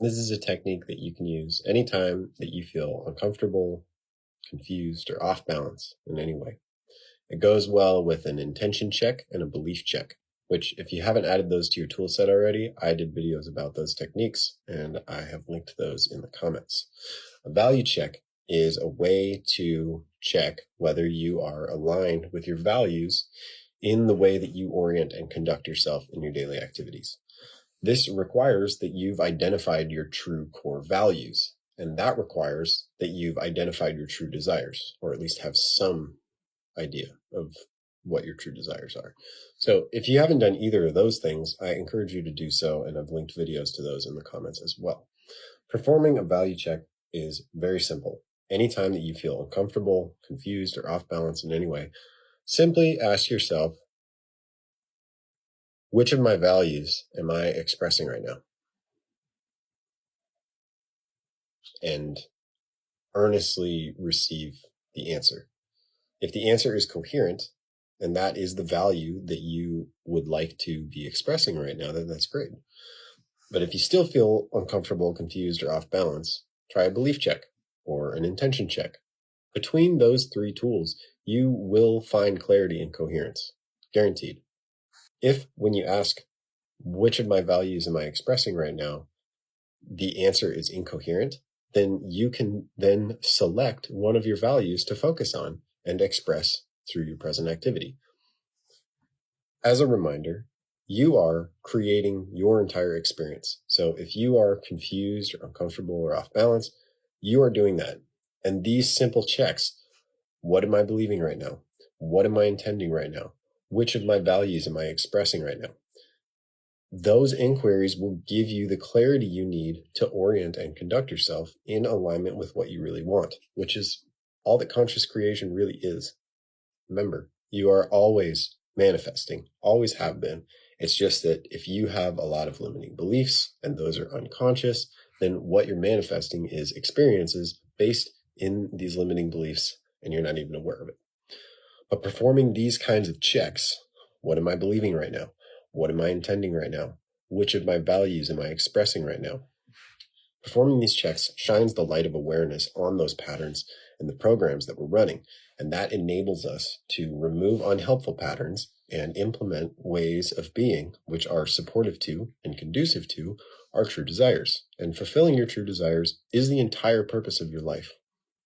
This is a technique that you can use anytime that you feel uncomfortable, confused, or off balance in any way. It goes well with an intention check and a belief check, which if you haven't added those to your tool set already, I did videos about those techniques and I have linked those in the comments. A value check is a way to check whether you are aligned with your values in the way that you orient and conduct yourself in your daily activities. This requires that you've identified your true core values, and that requires that you've identified your true desires, or at least have some idea of what your true desires are. So if you haven't done either of those things, I encourage you to do so, and I've linked videos to those in the comments as well. Performing a value check is very simple. Anytime that you feel uncomfortable, confused, or off balance in any way, simply ask yourself, which of my values am I expressing right now? And earnestly receive the answer. If the answer is coherent, and that is the value that you would like to be expressing right now, then that's great. But if you still feel uncomfortable, confused, or off balance, try a belief check or an intention check. Between those three tools, you will find clarity and coherence, guaranteed. If when you ask, which of my values am I expressing right now, the answer is incoherent, then you can then select one of your values to focus on and express through your present activity. As a reminder, you are creating your entire experience. So if you are confused or uncomfortable or off balance, you are doing that. And these simple checks, what am I believing right now? What am I intending right now? Which of my values am I expressing right now? Those inquiries will give you the clarity you need to orient and conduct yourself in alignment with what you really want, which is all that conscious creation really is. Remember, you are always manifesting, always have been. It's just that if you have a lot of limiting beliefs and those are unconscious, then what you're manifesting is experiences based in these limiting beliefs and you're not even aware of it. But performing these kinds of checks, what am I believing right now? What am I intending right now? Which of my values am I expressing right now? Performing these checks shines the light of awareness on those patterns and the programs that we're running, and that enables us to remove unhelpful patterns and implement ways of being which are supportive to and conducive to our true desires. And fulfilling your true desires is the entire purpose of your life.